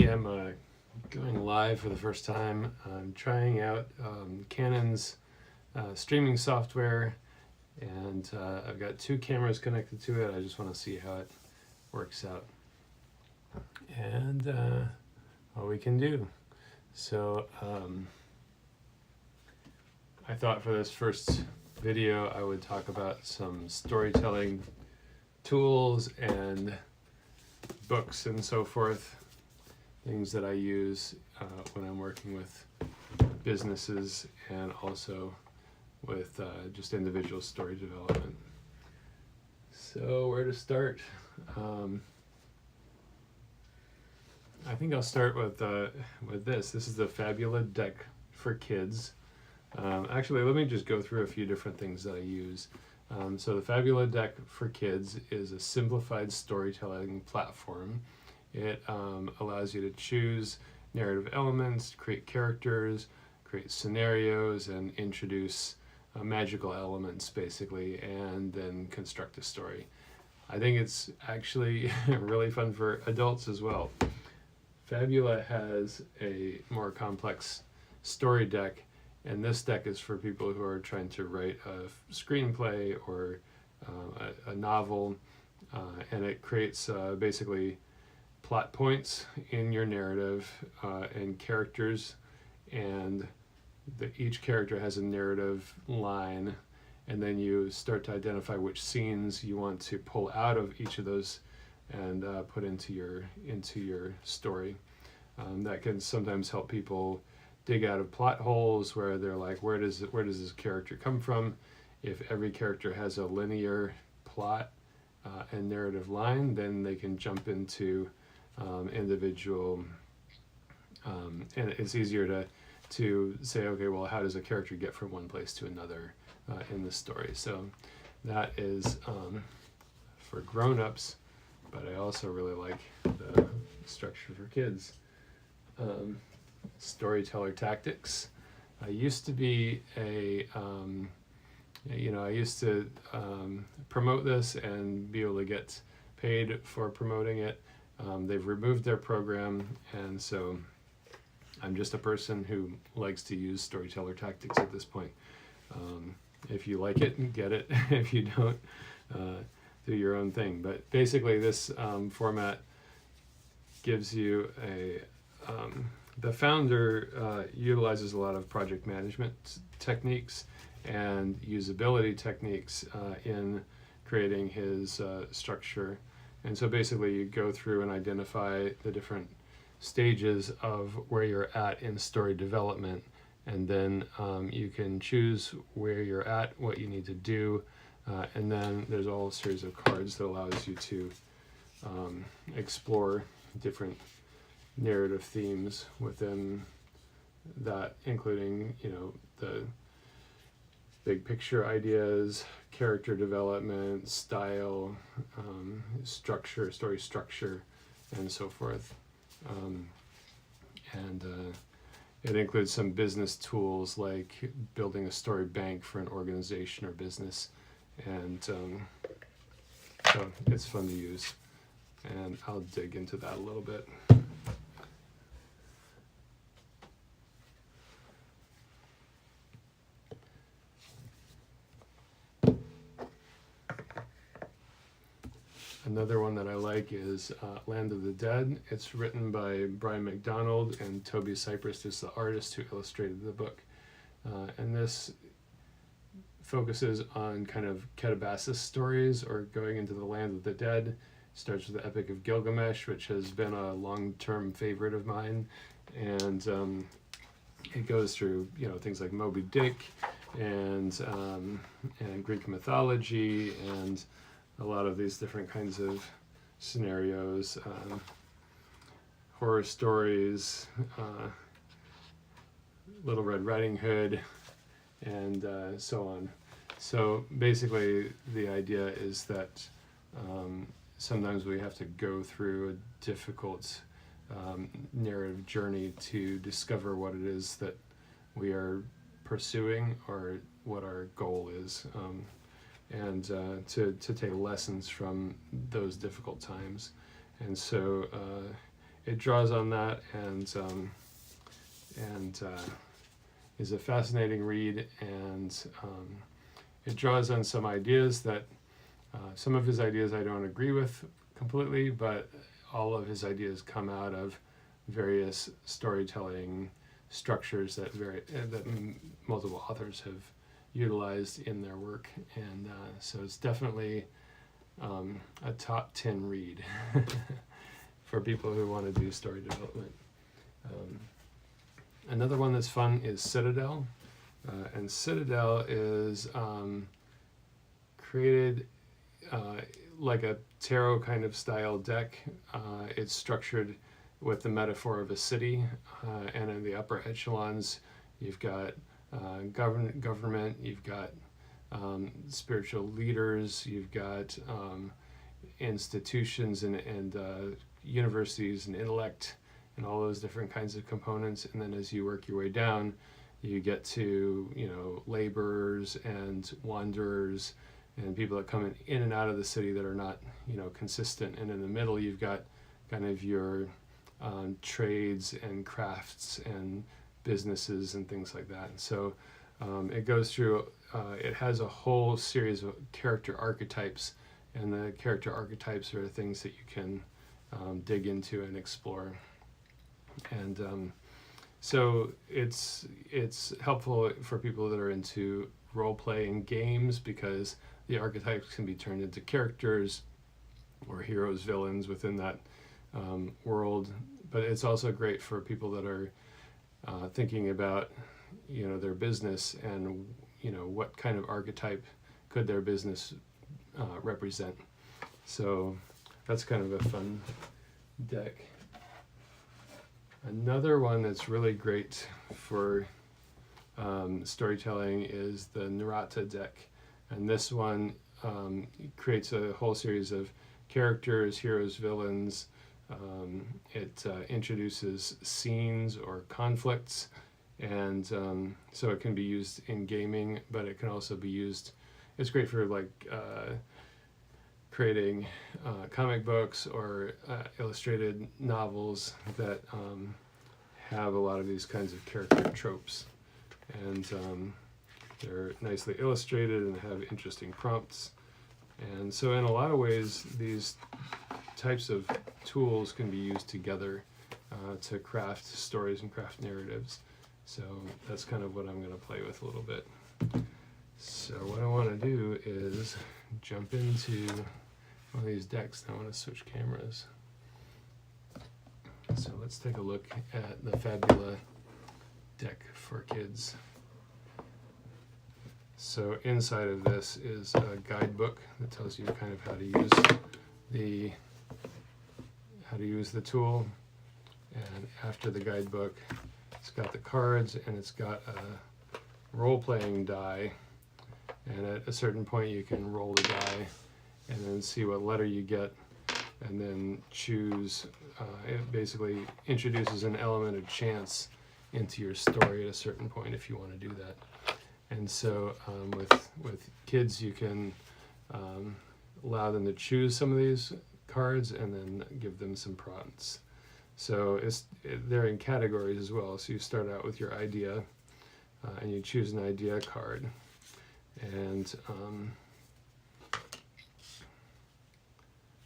am going live for the first time. I'm trying out Canon's streaming software, and I've got two cameras connected to it. I just want to see how it works out and what we can do. So I thought for this first video I would talk about some storytelling tools and books and so forth, things that I use when I'm working with businesses and also with just individual story development. So where to start? I think I'll start with this. This is the Fabula deck for kids. Actually, let me just go through a few different things that I use. So the Fabula deck for kids is a simplified storytelling platform. It allows you to choose narrative elements, create characters, create scenarios, and introduce magical elements, basically, and then construct a story. I think it's actually really fun for adults as well. Fabula has a more complex story deck, and this deck is for people who are trying to write a screenplay or a novel, and it creates basically plot points in your narrative and characters, and each character has a narrative line, and then you start to identify which scenes you want to pull out of each of those and put into your story. That can sometimes help people dig out of plot holes where they're like, where does this character come from? If every character has a linear plot and narrative line, then they can jump into individual, and it's easier to say, okay, well, how does a character get from one place to another in the story? So that is for grown-ups, but I also really like the structure for kids. Storyteller Tactics. I used to be I used to promote this and be able to get paid for promoting it. They've removed their program, and so I'm just a person who likes to use Storyteller Tactics at this point. If you like it, get it. If you don't, do your own thing. But basically this format gives you the founder utilizes a lot of project management techniques and usability techniques in creating his structure. And so basically you go through and identify the different stages of where you're at in story development, and then you can choose where you're at, what you need to do, and then there's all a series of cards that allows you to explore different narrative themes within that, including the big picture ideas, character development, style, structure, story structure, and so forth. It includes some business tools like building a story bank for an organization or business, and so it's fun to use, and I'll dig into that a little bit. Another one that I like is Land of the Dead. It's written by Brian McDonald, and Toby Cypress is the artist who illustrated the book. And this focuses on kind of Calabasas stories, or going into the Land of the Dead. It starts with the Epic of Gilgamesh, which has been a long-term favorite of mine. And it goes through things like Moby Dick and Greek mythology and a lot of these different kinds of scenarios, horror stories, Little Red Riding Hood, and so on. So basically the idea is that sometimes we have to go through a difficult narrative journey to discover what it is that we are pursuing or what our goal is. And to take lessons from those difficult times. And so it draws on that and is a fascinating read, and it draws on some ideas that some of his ideas I don't agree with completely, but all of his ideas come out of various storytelling structures that multiple authors have utilized in their work, and so it's definitely a top 10 read for people who want to do story development. Another one that's fun is Citadel, and Citadel is created like a tarot kind of style deck. It's structured with the metaphor of a city, and in the upper echelons you've got government, you've got spiritual leaders, you've got institutions and universities and intellect and all those different kinds of components. And then as you work your way down, you get to, you know, laborers and wanderers and people that come in and out of the city that are not, you know, consistent. And in the middle you've got kind of your trades and crafts and businesses and things like that. And so it goes through, it has a whole series of character archetypes, and the character archetypes are things that you can dig into and explore. And so it's helpful for people that are into role-playing games, because the archetypes can be turned into characters or heroes, villains within that world. But it's also great for people that are thinking about, you know, their business and, you know, what kind of archetype could their business represent. So that's kind of a fun deck. Another one that's really great for storytelling is the Narata deck, and this one creates a whole series of characters, heroes, villains. It introduces scenes or conflicts, and so it can be used in gaming, but it can also be used, it's great for like creating comic books or illustrated novels that have a lot of these kinds of character tropes, and they're nicely illustrated and have interesting prompts. And so in a lot of ways these types of tools can be used together to craft stories and craft narratives. So that's kind of what I'm going to play with a little bit. So what I want to do is jump into one of these decks. I want to switch cameras. So let's take a look at the Fabula deck for kids. So inside of this is a guidebook that tells you kind of how to use the tool. And after the guidebook, it's got the cards and it's got a role-playing die. And at a certain point you can roll the die and then see what letter you get, and then choose. It basically introduces an element of chance into your story at a certain point if you want to do that. And so with kids, you can allow them to choose some of these cards and then give them some prompts. So they're in categories as well. So you start out with your idea and you choose an idea card. And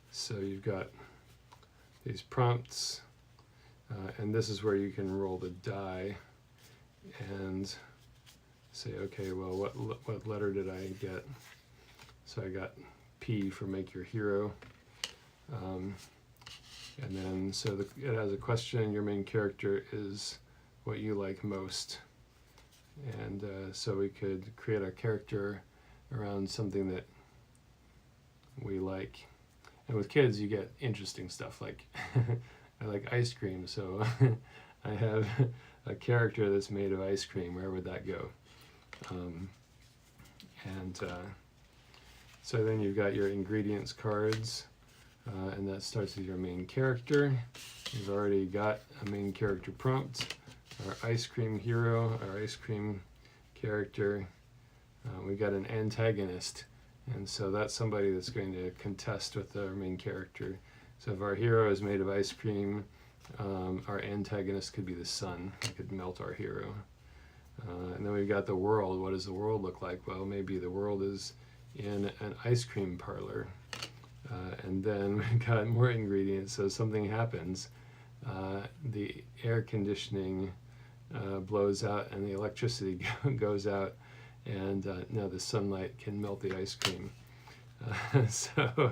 so you've got these prompts, and this is where you can roll the die and say, okay, well, what letter did I get? So I got P for make your hero. And then so it has a question. Your main character is what you like most. And so we could create a character around something that we like. And with kids, you get interesting stuff like I like ice cream, so I have a character that's made of ice cream. Where would that go? So then you've got your ingredients cards, and that starts with your main character. You've already got a main character prompt. Our ice cream hero, our ice cream character. We've got an antagonist, and so that's somebody that's going to contest with our main character. So if our hero is made of ice cream, Our antagonist could be the sun. It could melt our hero. And then we've got the world. What does the world look like? Well, maybe the world is in an ice cream parlor. And then we've got more ingredients. So something happens. The air conditioning blows out and the electricity goes out, and now the sunlight can melt the ice cream. So,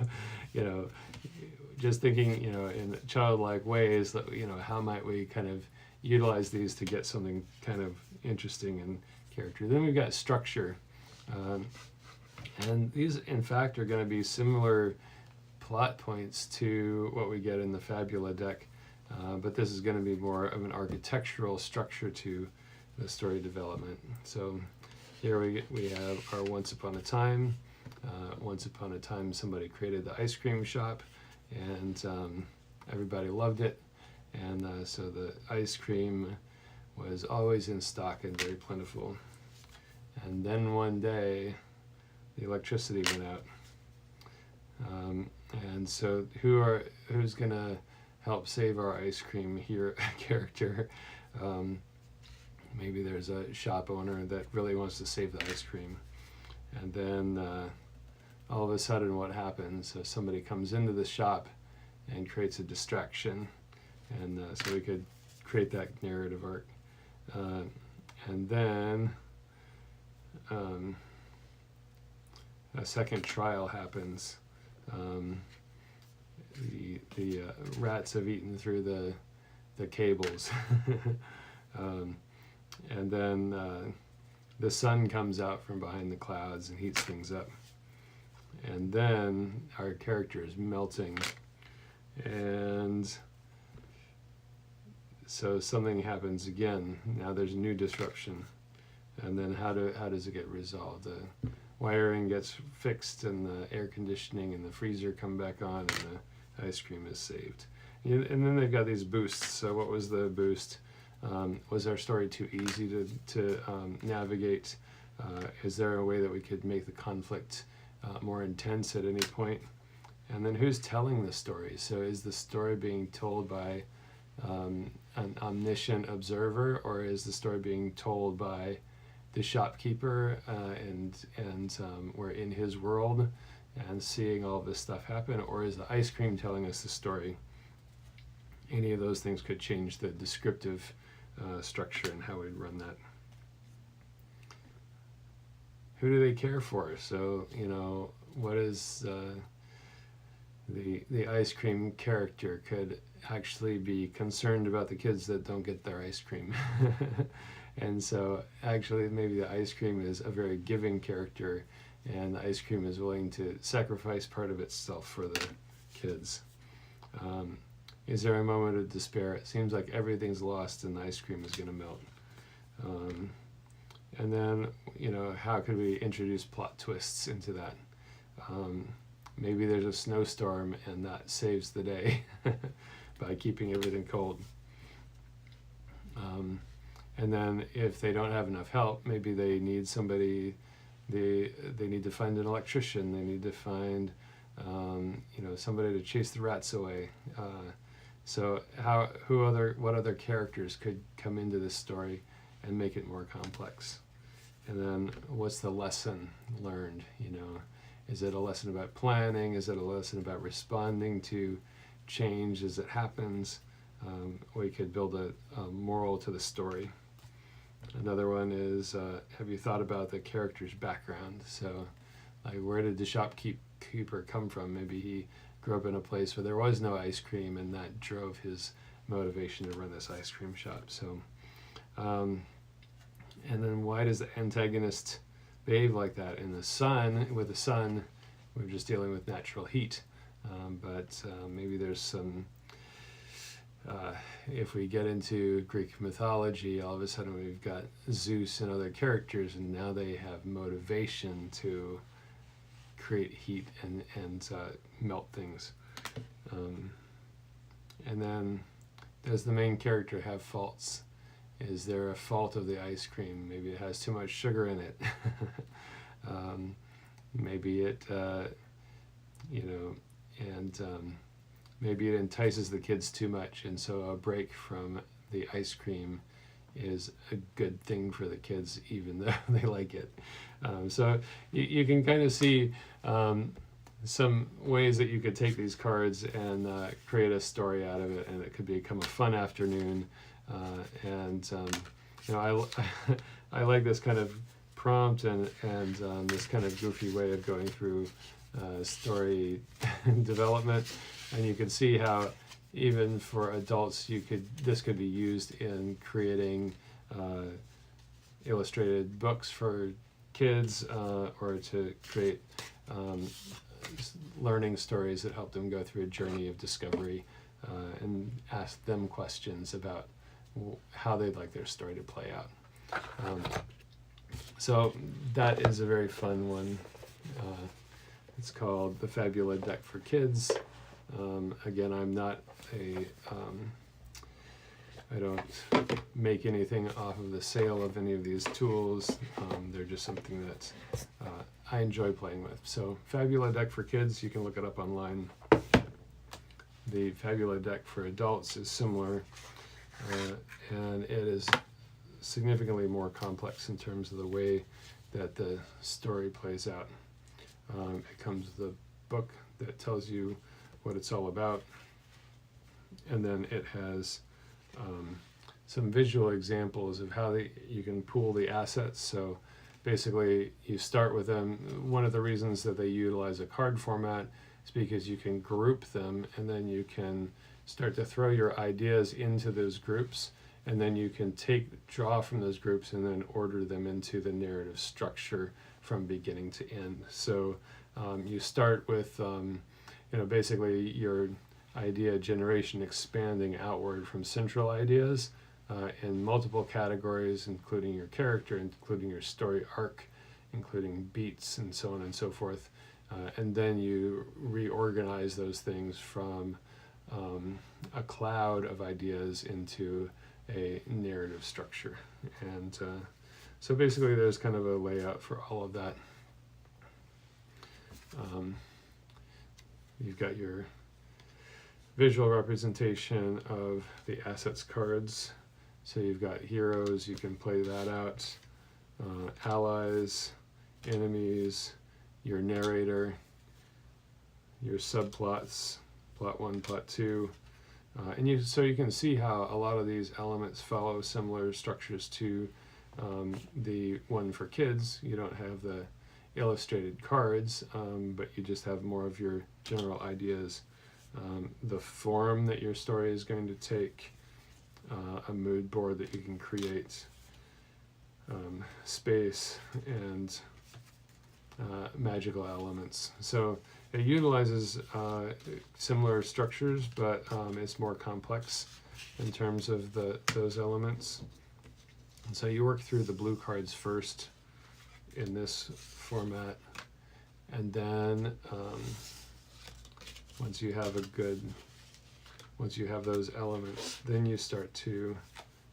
just thinking, in childlike ways, how might we kind of utilize these to get something kind of interesting in character. Then we've got structure. And these, in fact, are going to be similar plot points to what we get in the Fabula deck. But this is going to be more of an architectural structure to the story development. So here we have our Once Upon a Time. Once upon a time, somebody created the ice cream shop, and everybody loved it. And so the ice cream was always in stock and very plentiful. And then one day, the electricity went out. And so who's going to help save our ice cream here character? Maybe there's a shop owner that really wants to save the ice cream. And then all of a sudden what happens? So somebody comes into the shop and creates a distraction. And so we could create that narrative arc. And then a second trial happens. The rats have eaten through the cables. And then the sun comes out from behind the clouds and heats things up. And then our character is melting. And so something happens again. Now there's a new disruption. And then how does it get resolved? The wiring gets fixed, and the air conditioning and the freezer come back on, and the ice cream is saved. And then they've got these boosts. So what was the boost? Was our story too easy to navigate? Is there a way that we could make the conflict more intense at any point? And then who's telling the story? So is the story being told by an omniscient observer, or is the story being told by the shopkeeper, and we're in his world and seeing all this stuff happen, or is the ice cream telling us the story? Any of those things could change the descriptive structure and how we'd run that. Who do they care for? So, what is the ice cream character could actually be concerned about the kids that don't get their ice cream. And so actually maybe the ice cream is a very giving character, and the ice cream is willing to sacrifice part of itself for the kids. Is there a moment of despair? It seems like everything's lost and the ice cream is going to melt. And then, how could we introduce plot twists into that? Maybe there's a snowstorm and that saves the day by keeping everything cold. And then if they don't have enough help, maybe they need somebody, they need to find an electrician, they need to find somebody to chase the rats away. So what other characters could come into this story and make it more complex? And then what's the lesson learned? Is it a lesson about planning? Is it a lesson about responding to change as it happens? We could build a moral to the story. Another one is, have you thought about the character's background? So, like, where did the shopkeeper come from? Maybe he grew up in a place where there was no ice cream, and that drove his motivation to run this ice cream shop. So, and then why does the antagonist behave like that? With the sun, we're just dealing with natural heat. But maybe there's some, if we get into Greek mythology, all of a sudden we've got Zeus and other characters, and now they have motivation to create heat and melt things. And then, does the main character have faults? Is there a fault of the ice cream? Maybe it has too much sugar in it. Maybe it, maybe it entices the kids too much, and so a break from the ice cream is a good thing for the kids, even though they like it. So you can kind of see some ways that you could take these cards and create a story out of it, and it could become a fun afternoon. I like this kind of prompt and this kind of goofy way of going through story development, and you can see how even for adults this could be used in creating illustrated books for kids, or to create learning stories that help them go through a journey of discovery, and ask them questions about how they'd like their story to play out. So that is a very fun one. It's called the Fabula Deck for Kids. Again, I'm not I don't make anything off of the sale of any of these tools. They're just something that I enjoy playing with. So Fabula Deck for Kids, you can look it up online. The Fabula Deck for Adults is similar, and it is significantly more complex in terms of the way that the story plays out. It comes with a book that tells you what it's all about, and then it has some visual examples of how you can pool the assets. So basically you start with them. One of the reasons that they utilize a card format is because you can group them, and then you can start to throw your ideas into those groups, and then you can draw from those groups and then order them into the narrative structure from beginning to end. So you start with basically your idea generation expanding outward from central ideas in multiple categories, including your character, including your story arc, including beats, and so on and so forth. And then you reorganize those things from a cloud of ideas into a narrative structure. And so basically there's kind of a layout for all of that. You've got your visual representation of the assets cards. So you've got heroes, you can play that out, allies, enemies, your narrator, your subplots, plot 1, plot 2. So you can see how a lot of these elements follow similar structures to the one for kids. You don't have the illustrated cards, but you just have more of your general ideas. The form that your story is going to take, a mood board that you can create, space, and magical elements. So it utilizes similar structures, but it's more complex in terms of those elements. And so you work through the blue cards first in this format, and then once you have those elements, then you start to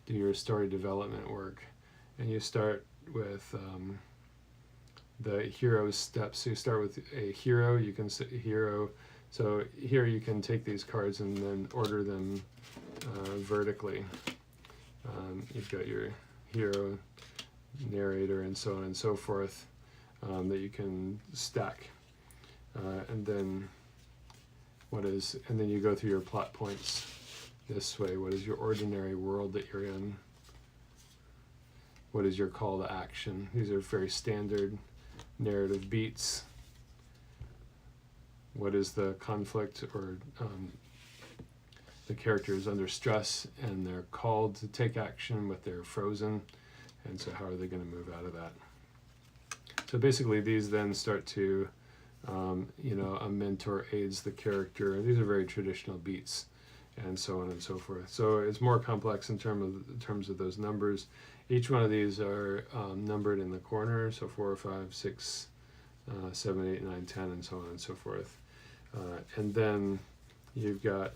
do your story development work, and you start with the hero's steps. So you start with a hero. You can set a hero. So here you can take these cards and then order them vertically. You've got your hero, narrator, and so on and so forth, that you can stack, and then you go through your plot points this way. What is your ordinary world that you're in? What is your call to action? These are very standard narrative beats. What is the conflict, or the character is under stress and they're called to take action, but they're frozen, and so how are they going to move out of that? So basically these then start to a mentor aids the character. These are very traditional beats, and so on and so forth. So it's more complex in terms of those numbers. Each one of these are numbered in the corner, so 4, 5, 6, 7, 8, 9, 10, and so on and so forth. And then you've got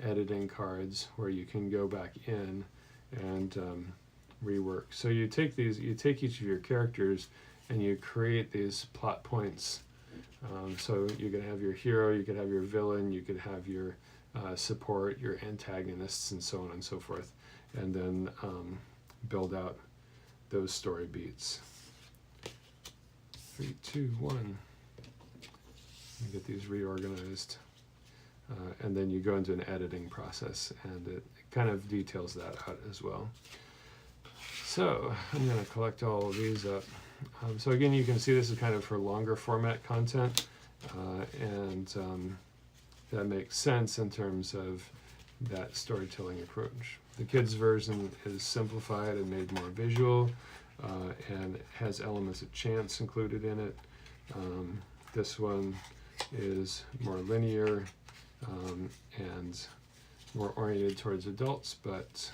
editing cards where you can go back in and rework. So you take each of your characters and you create these plot points So you could have your hero, you could have your villain, you could have your support, your antagonists, and so on and so forth, and then build out those story beats. 3, 2, 1. You get these reorganized, and then you go into an editing process, and it kind of details that out as well. So I'm going to collect all of these up. So again, you can see this is kind of for longer format content, and that makes sense in terms of that storytelling approach. The kids version is simplified and made more visual, and has elements of chance included in it. This one is more linear and more oriented towards adults, but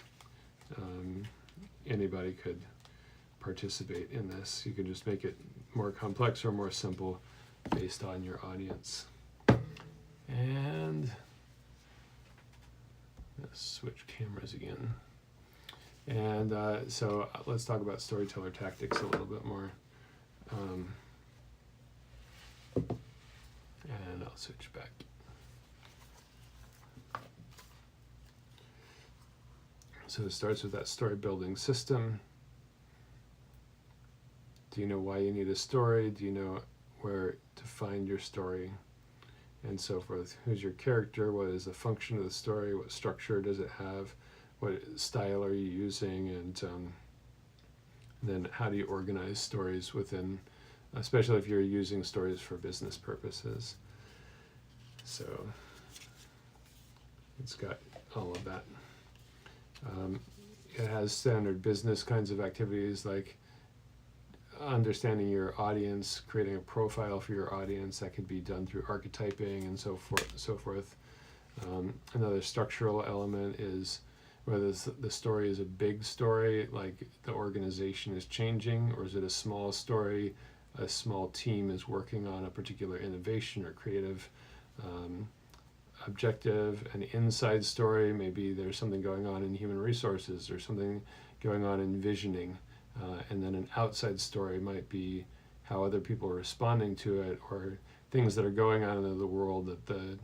anybody could participate in this. You can just make it more complex or more simple based on your audience. And let's switch cameras again. And so let's talk about storyteller tactics a little bit more. And I'll switch back. So it starts with that story building system. Do you know why you need a story? Do you know where to find your story? And so forth. Who's your character? What is the function of the story? What structure does it have? What style are you using? And then how do you organize stories within, especially if you're using stories for business purposes. So it's got all of that. It has standard business kinds of activities like understanding your audience, creating a profile for your audience. That could be done through archetyping and so forth. Another structural element is whether the story is a big story, like the organization is changing, or is it a small story, a small team is working on a particular innovation or creative objective. An inside story, maybe there's something going on in human resources or something going on in visioning. And then an outside story might be how other people are responding to it, or things that are going on in the world that the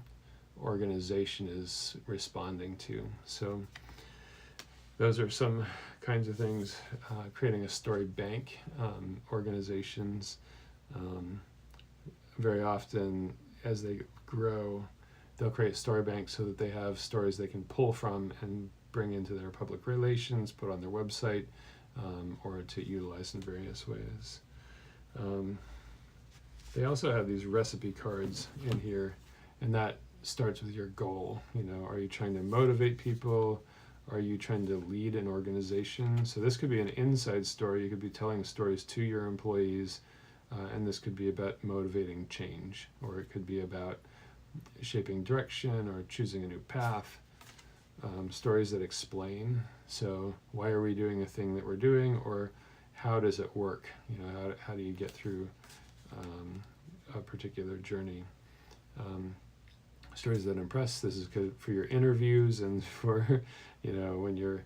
organization is responding to. So those are some kinds of things. Creating a story bank. Organizations very often, as they grow, they'll create story banks so that they have stories they can pull from and bring into their public relations, put on their website, or to utilize in various ways. They also have these recipe cards in here, and that starts with your goal. You know, are you trying to motivate people? Are you trying to lead an organization? So this could be an inside story. You could be telling stories to your employees, and this could be about motivating change, or it could be about shaping direction or choosing a new path. Stories that explain. So why are we doing the thing that we're doing, or how does it work? You know, how do you get through a particular journey? Stories that impress. This is good for your interviews and for, you know, when you're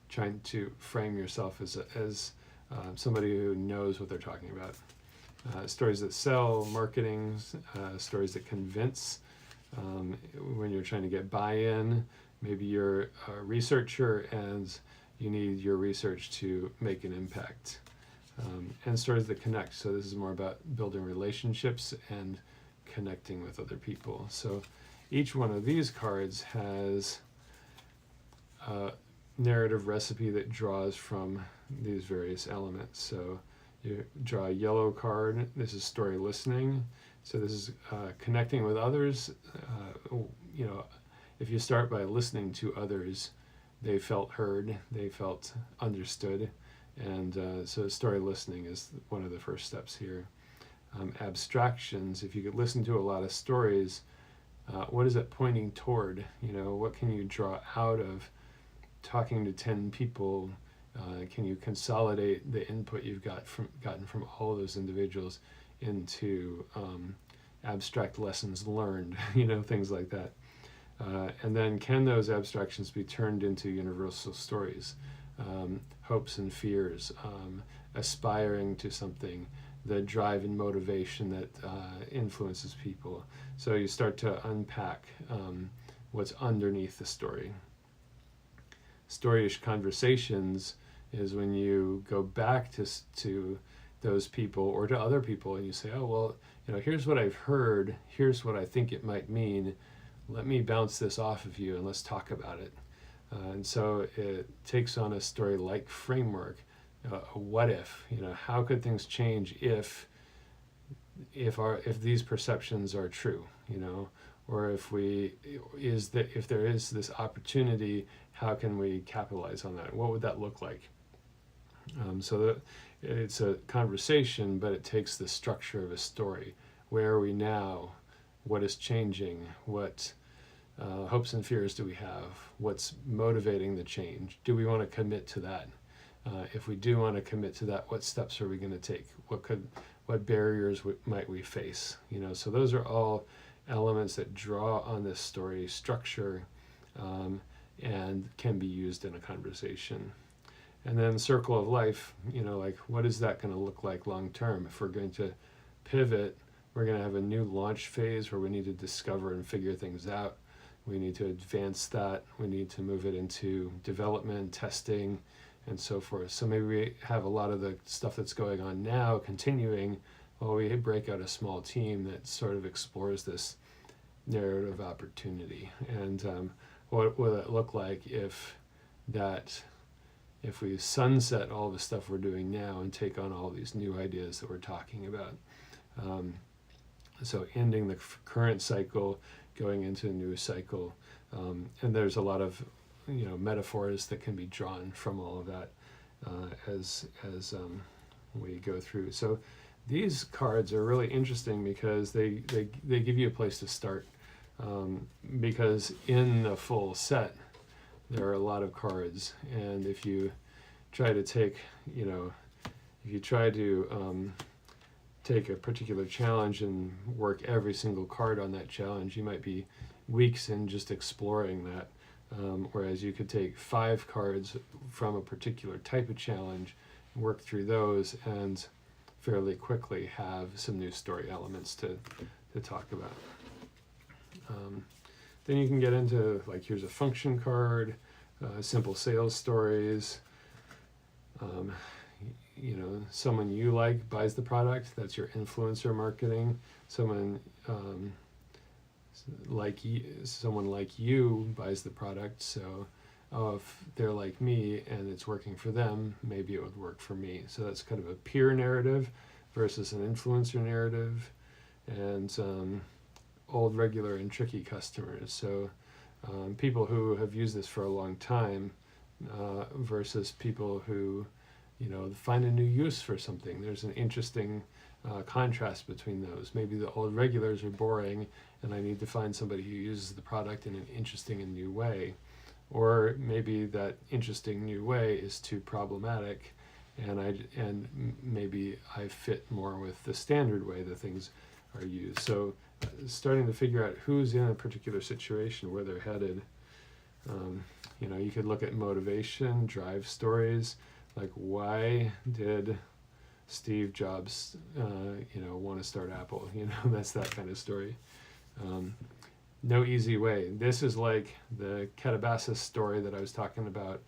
trying to frame yourself as somebody who knows what they're talking about. Stories that sell, marketing, stories that convince. When you're trying to get buy-in, maybe you're a researcher and you need your research to make an impact. And stories that connect. So this is more about building relationships and connecting with other people. So each one of these cards has a narrative recipe that draws from these various elements. So you draw a yellow card. This is story listening. So this is connecting with others. You know, if you start by listening to others, they felt heard, they felt understood. And so story listening is one of the first steps here. Abstractions, if you could listen to a lot of stories, what is it pointing toward? You know, what can you draw out of talking to 10 people? Can you consolidate the input you've gotten from all of those individuals into abstract lessons learned, you know, things like that. And then can those abstractions be turned into universal stories, hopes and fears, aspiring to something, the drive and motivation that influences people. So you start to unpack what's underneath the story. Storyish conversations is when you go back to those people or to other people and you say, oh, well, here's what I've heard, here's what I think it might mean, let me bounce this off of you and let's talk about it. And so it takes on a story-like framework. A what if, how could things change if these perceptions are true, or if there is this opportunity, how can we capitalize on that? What would that look like? So that it's a conversation, but it takes the structure of a story. Where are we now? What is changing? What hopes and fears do we have? What's motivating the change? Do we want to commit to that? If we do want to commit to that, what steps are we going to take? What barriers might we face? So those are all elements that draw on this story structure and can be used in a conversation. And then circle of life, like what is that going to look like long term? If we're going to pivot, we're going to have a new launch phase where we need to discover and figure things out. We need to advance that. We need to move it into development, testing, and so forth. So maybe we have a lot of the stuff that's going on now continuing while we break out a small team that sort of explores this narrative opportunity. And what would it look like if we sunset all the stuff we're doing now and take on all these new ideas that we're talking about? So ending the current cycle, going into a new cycle, and there's a lot of metaphors that can be drawn from all of that as we go through. So these cards are really interesting because they give you a place to start, because in the full set there are a lot of cards, and if you try to take take a particular challenge and work every single card on that challenge, you might be weeks in just exploring that. Whereas you could take 5 cards from a particular type of challenge, work through those, and fairly quickly have some new story elements to talk about. Then you can get into, like, here's a function card, simple sales stories. Someone you like buys the product, that's your influencer marketing. Someone like you buys the product, so if they're like me and it's working for them, maybe it would work for me. So that's kind of a peer narrative versus an influencer narrative. And old, regular, and tricky customers, so people who have used this for a long time versus people who find a new use for something. There's an interesting contrast between those. Maybe the old regulars are boring and I need to find somebody who uses the product in an interesting and new way. Or maybe that interesting new way is too problematic and maybe I fit more with the standard way that things are used. So starting to figure out who's in a particular situation, where they're headed. You could look at motivation, drive stories, like why did Steve Jobs want to start Apple? That's that kind of story. No easy way. This is like the Calabasas story that I was talking about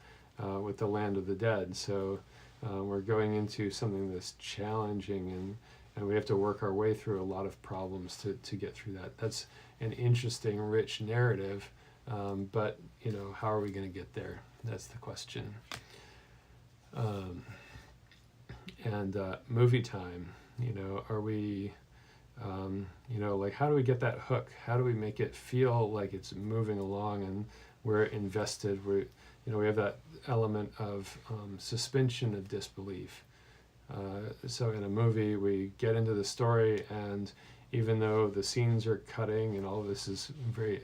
with the Land of the Dead. So we're going into something that's challenging, and we have to work our way through a lot of problems to get through that. That's an interesting, rich narrative, but how are we going to get there? That's the question. And movie time, are we, like, how do we get that hook? How do we make it feel like it's moving along and we're invested? We have that element of suspension of disbelief. So in a movie, we get into the story, and even though the scenes are cutting and all of this is very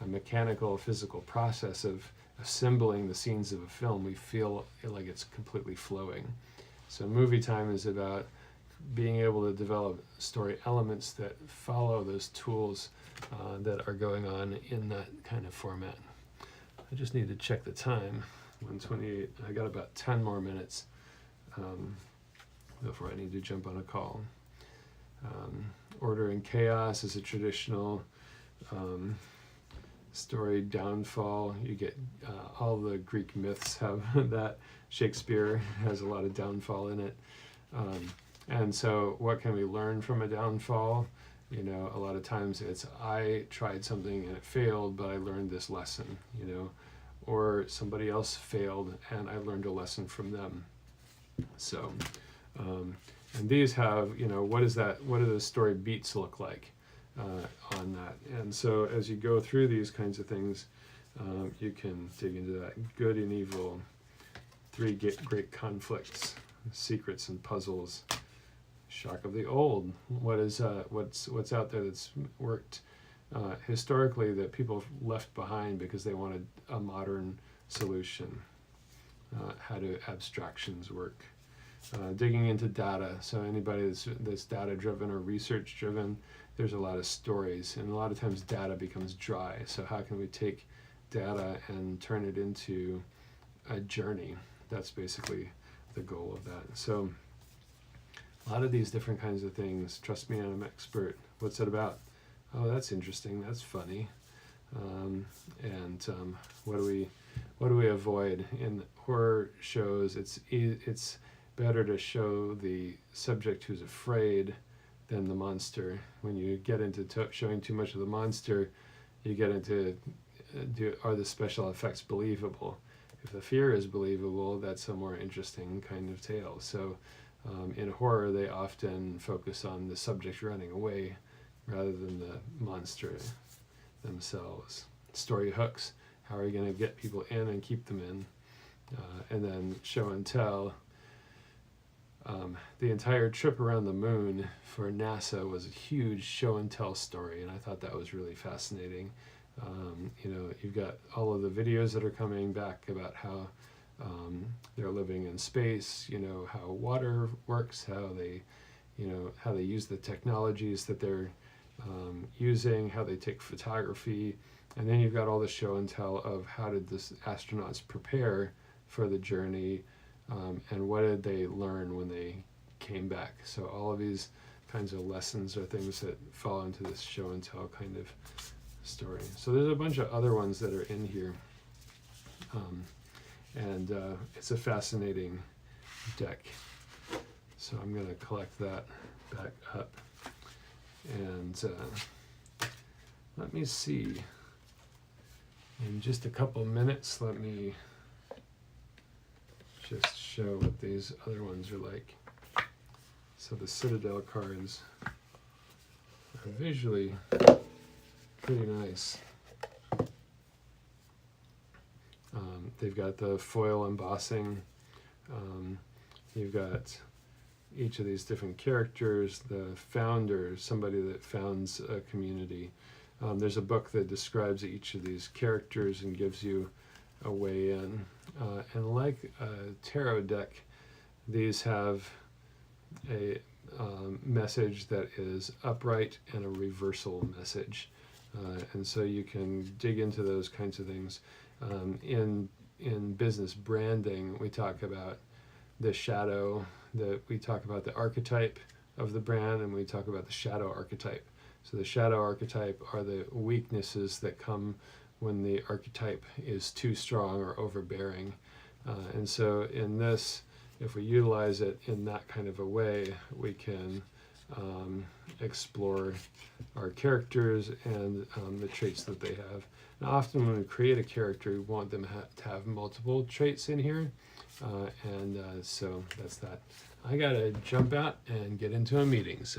a mechanical, physical process of assembling the scenes of a film, we feel like it's completely flowing. So movie time is about being able to develop story elements that follow those tools that are going on in that kind of format. I just need to check the time. 1:28. I got about 10 more minutes before I need to jump on a call. Order and Chaos is a traditional story. Downfall, you get all the Greek myths have that. Shakespeare has a lot of downfall in it. And so what can we learn from a downfall? You know, a lot of times it's, I tried something and it failed, but I learned this lesson, you know, or somebody else failed and I learned a lesson from them. So, and these have, you know, what do the story beats look like on that? And so as you go through these kinds of things, you can dig into that. Good and evil, three great conflicts, secrets and puzzles. Shock of the old. What's out there that's worked historically that people left behind because they wanted a modern solution? How do abstractions work? Digging into data. So anybody that's data driven or research driven, there's a lot of stories, and a lot of times data becomes dry. So how can we take data and turn it into a journey? That's basically the goal of that. So a lot of these different kinds of things. Trust me, I'm an expert. What's it about? Oh, that's interesting. That's funny. What do we avoid in horror shows? It's better to show the subject who's afraid than the monster. When you get into showing too much of the monster, you get into are the special effects believable? If the fear is believable, that's a more interesting kind of tale. So in horror, they often focus on the subject running away rather than the monster themselves. Story hooks, how are you going to get people in and keep them in? And then show and tell. The entire trip around the moon for NASA was a huge show and tell story, and I thought that was really fascinating. You know, you've got all of the videos that are coming back about how they're living in space, you know, how water works, how they use the technologies that they're using, how they take photography, and then you've got all the show and tell of how did the astronauts prepare for the journey, and what did they learn when they came back. So all of these kinds of lessons are things that fall into this show and tell kind of story. So there's a bunch of other ones that are in here. It's a fascinating deck. So I'm going to collect that back up. And let me see. In just a couple minutes, let me just show what these other ones are like. So the Citadel cards are visually pretty nice. They've got the foil embossing. You've got each of these different characters, the founder, somebody that founds a community. There's a book that describes each of these characters and gives you a way in. And like a tarot deck, these have a message that is upright and a reversal message. And so you can dig into those kinds of things. In business branding, we talk about the shadow, we talk about the archetype of the brand, and we talk about the shadow archetype. So the shadow archetype are the weaknesses that come when the archetype is too strong or overbearing. And so in this, if we utilize it in that kind of a way, we can explore our characters and the traits that they have. Now, often when we create a character, we want them to have multiple traits in here. So that's that. I gotta jump out and get into a meeting. So